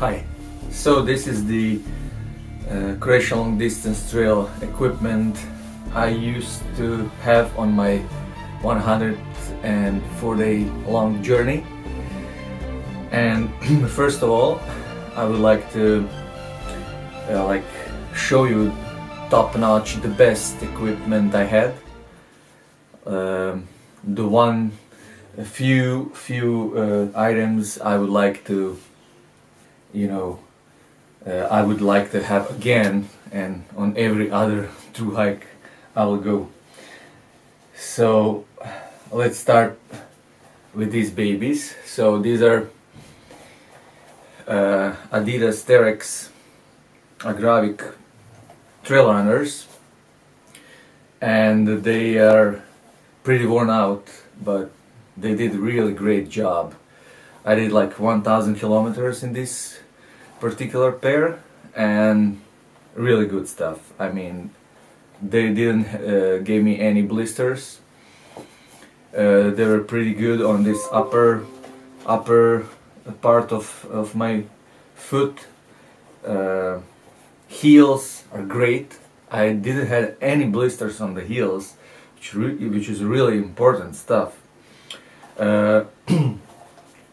Hi, so this is the Croatian Long Distance Trail equipment I used to have on my 104-day long journey. And first of all, I would like to show you top-notch, the best equipment I had. A few items I would like to I would like to have again, and on every other through hike I will go. So let's start with these babies. So these are Adidas Terex Agravic trail runners, and they are pretty worn out, but they did a really great job. I did like 1,000 kilometers in this particular pair, and really good stuff. I mean, they didn't give me any blisters. They were pretty good on this upper part of my foot. Heels are great. I didn't have any blisters on the heels, which is really important stuff.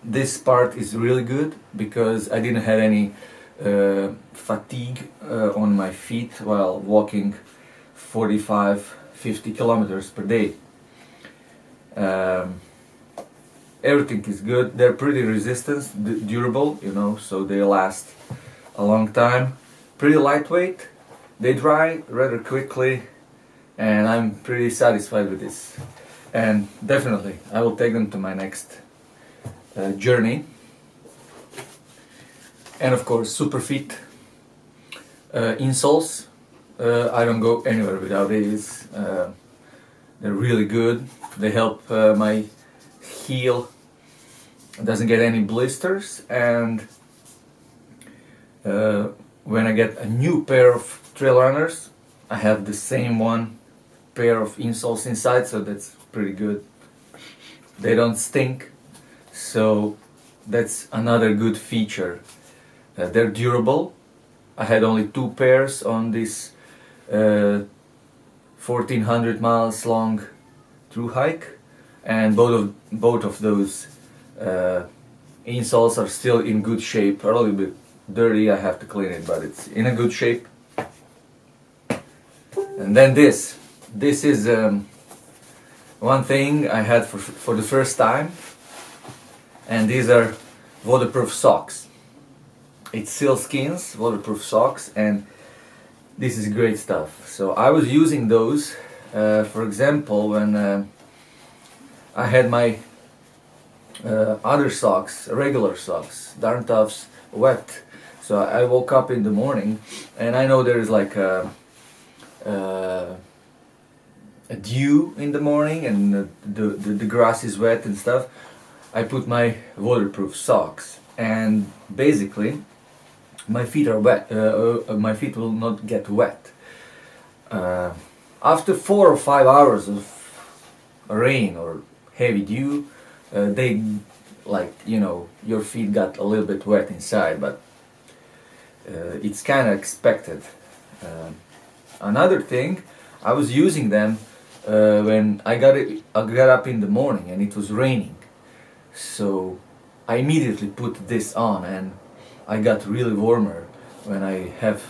This part is really good because I didn't have any fatigue on my feet while walking 45-50 kilometers per day. Everything is good. They're pretty resistant, durable, so they last a long time. Pretty lightweight. They dry rather quickly, and I'm pretty satisfied with this. And definitely I will take them to my next journey. And of course, super fit insoles. I don't go anywhere without these. They're really good. They help my heel doesn't get any blisters, and when I get a new pair of trail runners, I have the same pair of insoles inside, so that's pretty good. They don't stink, so that's another good feature. They're durable. I had only 2 pairs on this 1,400 miles long through hike, and both of those insoles are still in good shape. A little bit dirty, I have to clean it, but it's in a good shape. And then this is one thing I had for the first time, and these are waterproof socks. It's sealskins waterproof socks, and this is great stuff. So I was using those, for example, when I had my other socks, regular socks, Darn Toughs, wet. So I woke up in the morning, and I know there is like a dew in the morning, and the grass is wet and stuff. I put my waterproof socks, and basically my feet are wet. My feet will not get wet. After 4 or 5 hours of rain or heavy dew, they your feet got a little bit wet inside, but it's kind of expected. Another thing, I was using them when I got up in the morning and it was raining, so I immediately put this on, and I got really warmer when I have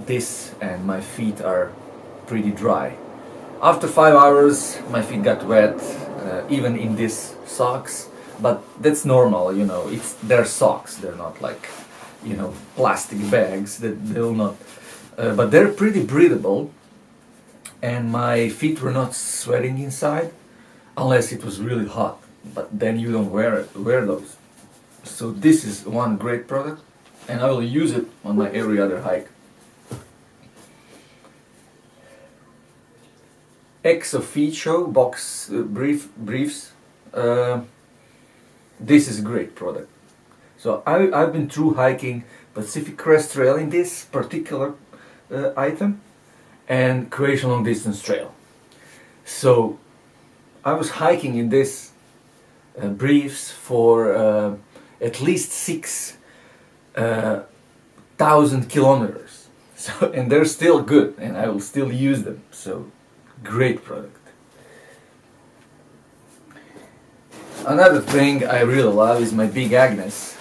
this, and my feet are pretty dry. After 5 hours my feet got wet, even in these socks, but that's normal, they're socks, they're not like plastic bags that they'll not but they're pretty breathable, and my feet were not sweating inside unless it was really hot, but then you don't wear those. So this is one great product, and I will use it on my every other hike. Ex Officio box briefs. This is a great product. So I've been through hiking Pacific Crest Trail in this particular item, and Croatian Long Distance Trail. So I was hiking in this briefs for at least 6 1,000 kilometers. So, and they're still good, and I will still use them. So, great product. Another thing I really love is my Big Agnes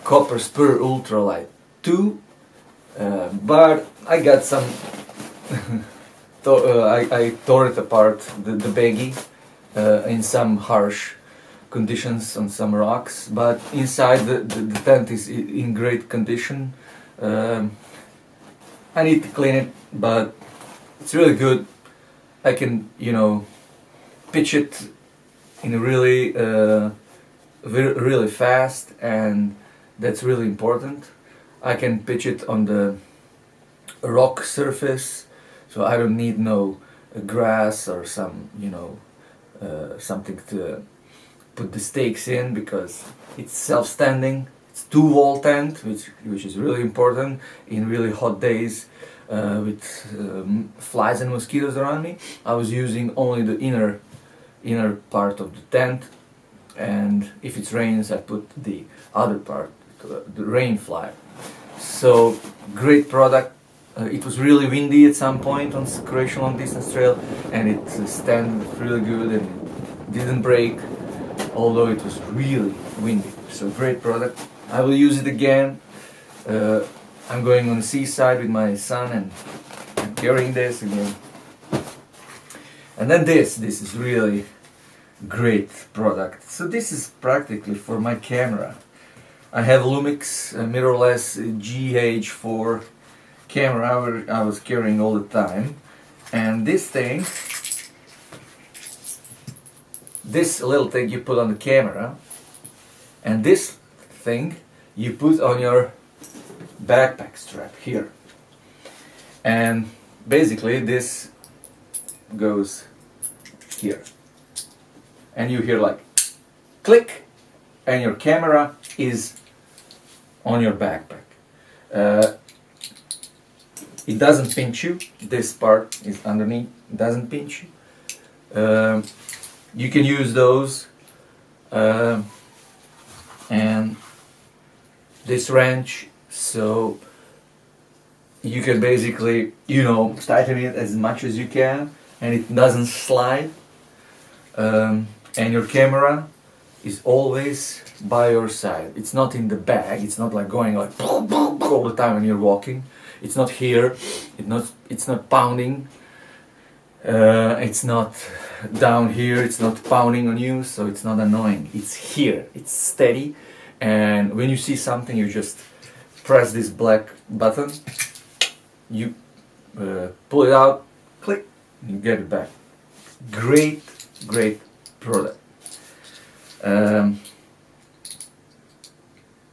Copper Spur Ultralight 2, but I got some. I tore it apart, the baggie, in some harsh conditions on some rocks, but inside the tent is in great condition. I need to clean it, but it's really good. I can, pitch it in a really fast, and that's really important. I can pitch it on the rock surface, so I don't need no grass or some, something to put the stakes in, because it's self-standing. It's 2-wall tent, which is really important in really hot days with flies and mosquitoes around me. I was using only the inner part of the tent, and if it rains I put the other part, the rain fly. So great product. It was really windy at some point on Croatian Long Distance Trail, and it stand really good and it didn't break, although it was really windy. So great product. I will use it again. I'm going on the seaside with my son, and I'm carrying this again. And then this is really great product. So this is practically for my camera. I have Lumix mirrorless GH4 camera I was carrying all the time, and this little thing you put on the camera, and this thing you put on your backpack strap here, and basically this goes here, and you hear like click, and your camera is on your backpack. It doesn't pinch you. This part is underneath. It doesn't pinch you. You can use those, and this wrench, so you can basically, tighten it as much as you can, and it doesn't slide. And your camera is always by your side. It's not in the bag. It's not like going like all the time when you're walking. It's not here. It's not pounding. It's not down here. It's not pounding on you. So it's not annoying. It's here. It's steady. And when you see something, you just press this black button. You pull it out, click, and you get it back. Great product.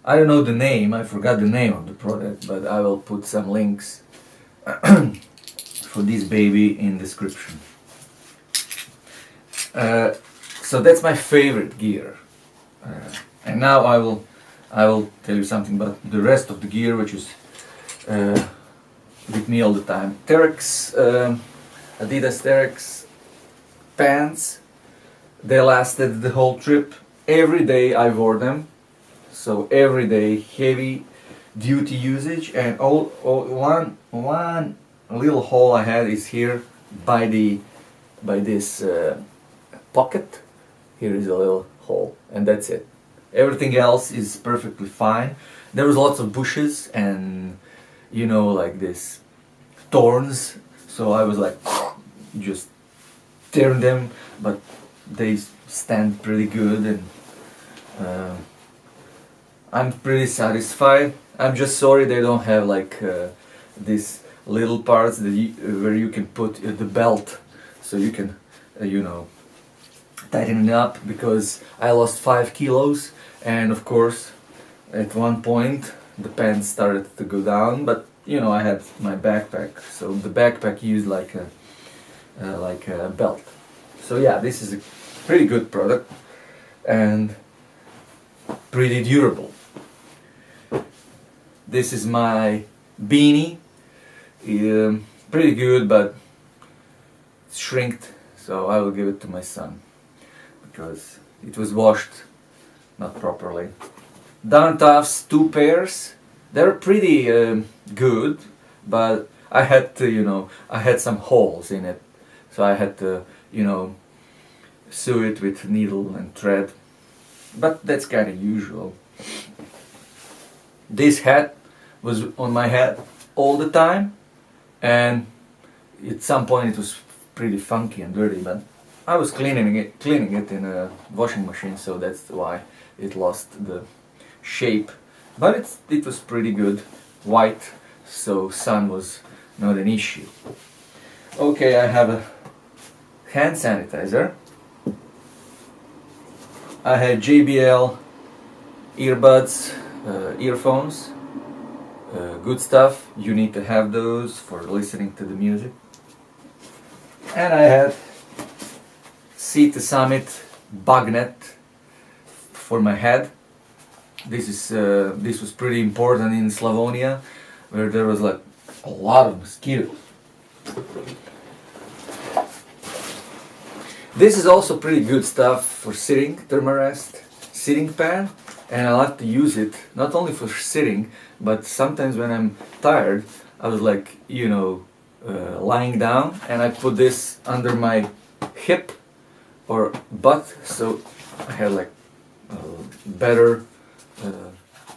I don't know the name, I forgot the name of the product, but I will put some links for this baby in description. So that's my favorite gear. And now I will tell you something about the rest of the gear, which is with me all the time. Terex, Adidas Terex pants. They lasted the whole trip. Every day I wore them. So every day, heavy duty usage, and one little hole I had is here by this pocket. Here is a little hole, and that's it. Everything else is perfectly fine. There was lots of bushes and like this thorns, so I was like just tearing them, but they stand pretty good, and I'm pretty satisfied. I'm just sorry they don't have like these little parts that where you can put the belt, so you can tighten it up, because I lost 5 kilos, and of course at one point the pants started to go down, but I had my backpack, so the backpack used like a belt. So yeah, this is a pretty good product and pretty durable. This is my beanie, pretty good, but it's shrinked, so I will give it to my son because it was washed not properly. Down Toughs 2 pairs, They're pretty good, but I had to, I had some holes in it, so I had to, sew it with needle and thread. But that's kind of usual. This hat was on my head all the time, and at some point it was pretty funky and dirty, but I was cleaning it in a washing machine, so that's why it lost the shape. But it was pretty good, white, so sun was not an issue. Okay, I have a hand sanitizer. I had JBL earbuds, earphones, good stuff. You need to have those for listening to the music. And I had Sea to Summit bug net for my head. This was pretty important in Slavonia, where there was like a lot of mosquitoes. This is also pretty good stuff for sitting, thermarest sitting pad, and I like to use it not only for sitting, but sometimes when I'm tired, I was like, lying down, and I put this under my hip or butt, so I had like a better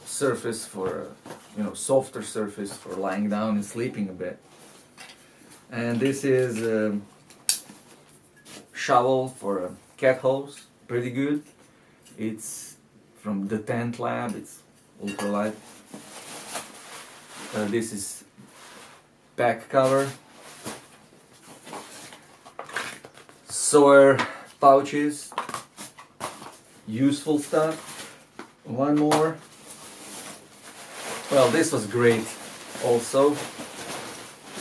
surface for, softer surface for lying down and sleeping a bit. And this is shovel for cat holes, pretty good. It's from the Tent Lab, it's ultralight. This is back cover. Sawyer pouches, useful stuff. One more. Well, this was great also.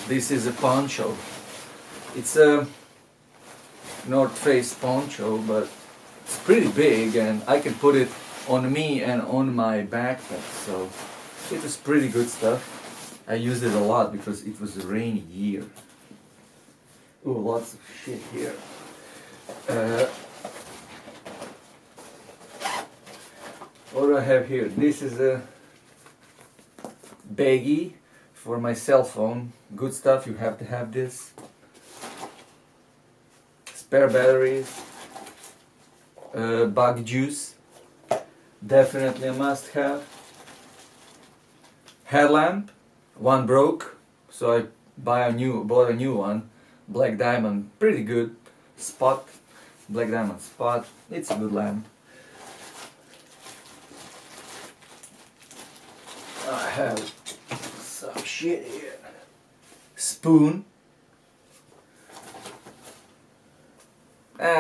This is a poncho. It's a North Face poncho, but it's pretty big and I can put it on me and on my backpack, so it was pretty good stuff. I used it a lot because it was a rainy year. Ooh, lots of shit here. What do I have here? This is a baggie for my cell phone. Good stuff, you have to have this. Spare batteries, bug juice, definitely a must have. Headlamp, one broke, so I bought a new one. Black diamond, pretty good. Spot, black diamond spot, it's a good lamp. I have some shit here. Spoon.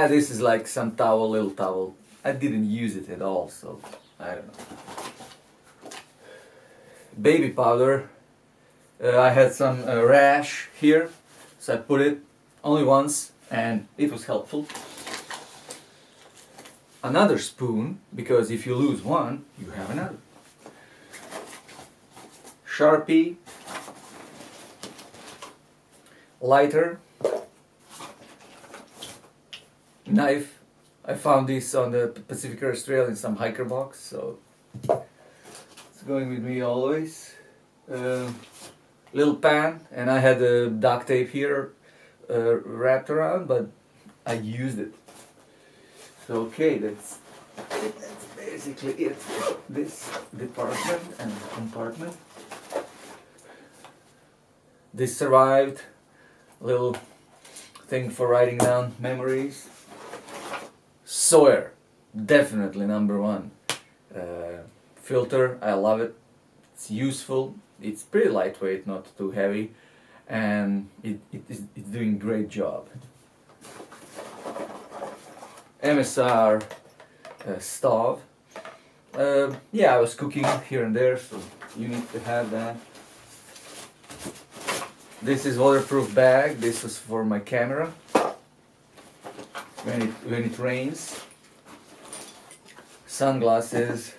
This is like some towel, little towel. I didn't use it at all, so I don't know. Baby powder. I had some rash here, so I put it only once and it was helpful. Another spoon, because if you lose one, you have another. Sharpie. Lighter. Knife. I found this on the Pacific Crest Trail in some hiker box, so it's going with me always. Little pan, and I had a duct tape here wrapped around, but I used it. So okay, that's basically it. This department and compartment. This survived. Little thing for writing down memories. Sawyer, definitely number one. Filter, I love it. It's useful. It's pretty lightweight, not too heavy, and it's doing a great job. MSR stove. Yeah, I was cooking here and there, so you need to have that. This is waterproof bag. This was for my camera when it rains. Sunglasses.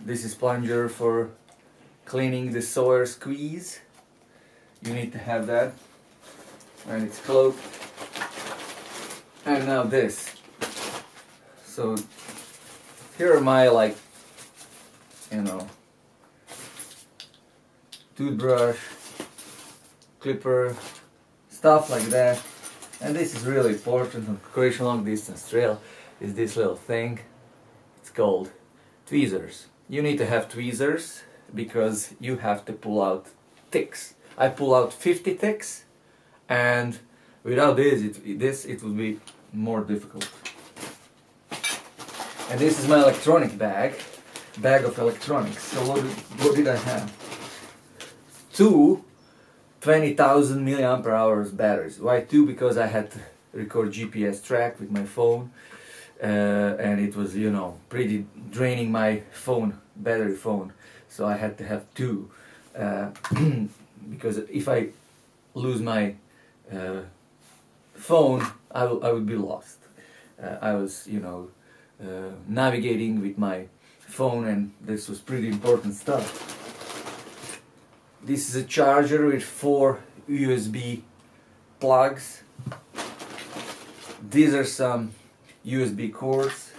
This is plunger for cleaning the Sawyer squeeze. You need to have that when it's cloaked. And now this. So here are my you know, toothbrush, clipper, stuff like that. And this is really important on Croatian Long Distance Trail, is this little thing. It's called tweezers. You need to have tweezers because you have to pull out ticks. I pull out 50 ticks, and without this it would be more difficult. And this is my electronic bag of electronics. So what did I have? Two 20,000 milliampere hours batteries. Why two? Because I had to record GPS track with my phone, and it was, you know, pretty draining my battery phone. So I had to have two, because if I lose my phone, I would be lost. I was, you know, navigating with my phone, and this was pretty important stuff. This is a charger with 4 USB plugs. These are some USB cords.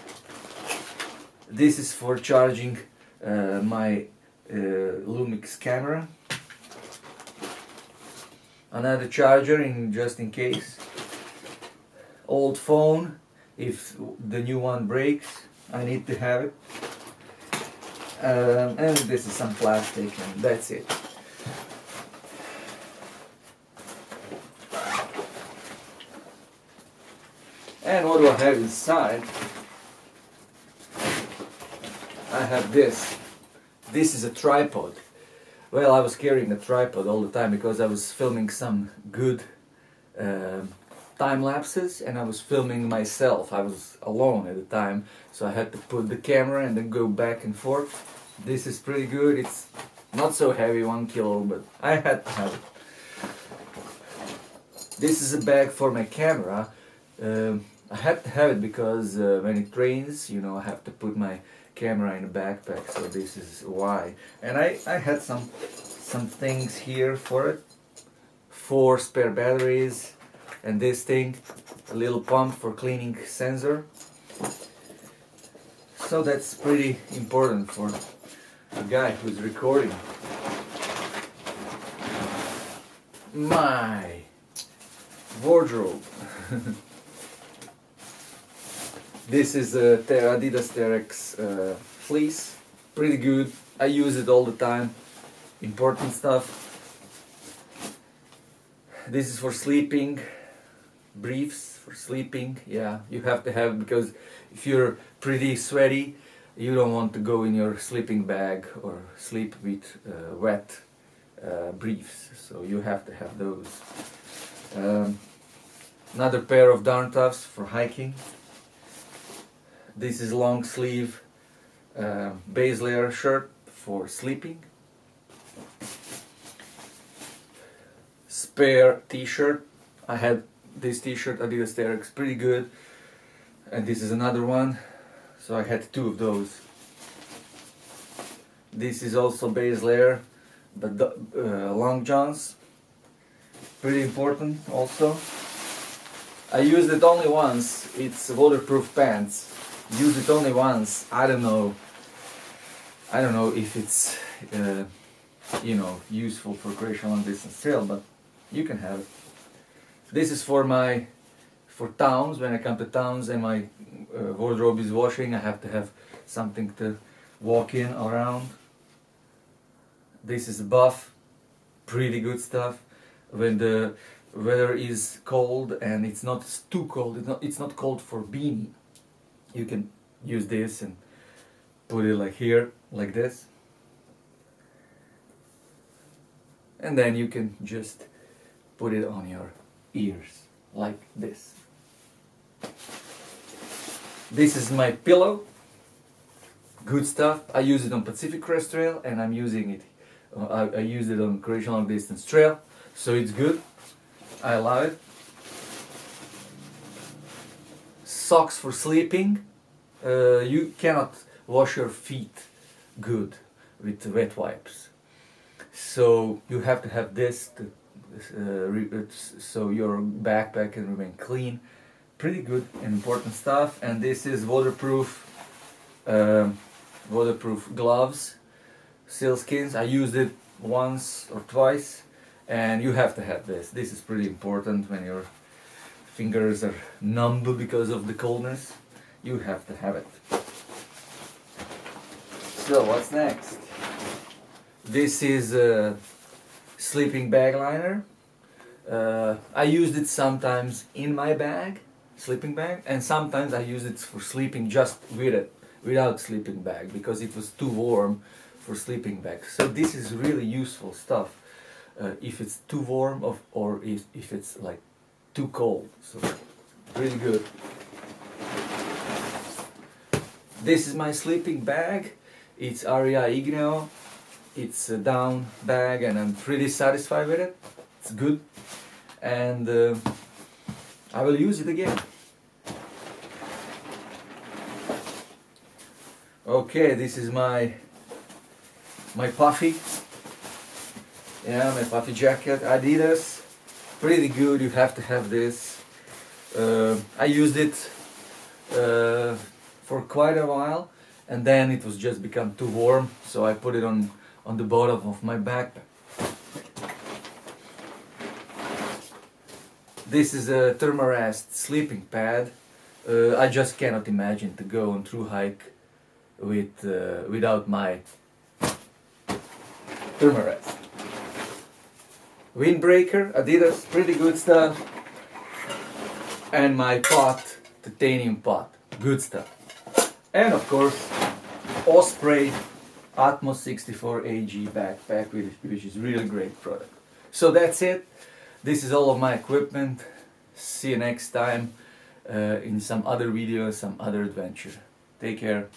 This is for charging my Lumix camera. Another charger just in case. Old phone, if the new one breaks, I need to have it. And this is some plastic, and that's it. And what do I have inside? I have this. This is a tripod. Well, I was carrying a tripod all the time because I was filming some good time lapses, and I was filming myself. I was alone at the time, so I had to put the camera and then go back and forth. This is pretty good. It's not so heavy, 1 kilo, but I had to have it. This is a bag for my camera. I had to have it because when it rains, you know, I have to put my camera in a backpack, so this is why. And I had some things here for it. 4 spare batteries, and this thing, a little pump for cleaning sensor. So that's pretty important for a guy who's recording. My wardrobe. This is a Adidas Terex fleece, pretty good. I use it all the time. Important stuff. This is for sleeping, briefs for sleeping. Yeah, you have to have, because if you're pretty sweaty, you don't want to go in your sleeping bag or sleep with wet briefs. So you have to have those. Another pair of down toughs for hiking. This is long sleeve base layer shirt for sleeping. Spare t-shirt. I had this t-shirt, Adidas Terex, pretty good. And this is another one. So I had 2 of those. This is also base layer, but long johns. Pretty important also. I used it only once. It's waterproof pants. Use it only once. I don't know if it's you know, useful for Croatian Long Distance Trail, but you can have it. This is for towns. When I come to towns and my wardrobe is washing, I have to have something to walk in around. This is buff, pretty good stuff. When the weather is cold and it's not too cold, it's not cold for beanie, you can use this and put it like here, like this, and then you can just put it on your ears like this. This is my pillow, good stuff. I use it on Pacific Crest Trail, and I'm using it I used it on Croatian Long Distance Trail, so it's good. I love it. Socks for sleeping. You cannot wash your feet good with wet wipes, so you have to have this to, so your backpack can remain clean. Pretty good and important stuff. And this is waterproof gloves sealskins. I used it once or twice, and you have to have this. This is pretty important when your fingers are numb because of the coldness. You have to have it. So what's next? This is a sleeping bag liner. I used it sometimes in my bag, sleeping bag, and sometimes I use it for sleeping just with it, without sleeping bag, because it was too warm for sleeping bag. So this is really useful stuff if it's too warm or if it's like too cold. So really good. This is my sleeping bag. It's Aria Igneo. It's a down bag and I'm pretty satisfied with it. It's good. And I will use it again. Okay, this is my puffy. Yeah, my puffy jacket, Adidas. Pretty good, you have to have this. I used it for quite a while, and then it was just become too warm, so I put it on the bottom of my backpack. This is a Thermarest sleeping pad. I just cannot imagine to go on through hike without my Thermarest. Windbreaker, Adidas, pretty good stuff. And my pot, titanium pot, good stuff. And of course, Osprey Atmos 64 AG backpack, which is really great product. So that's it. This is all of my equipment. See you next time in some other video, some other adventure. Take care.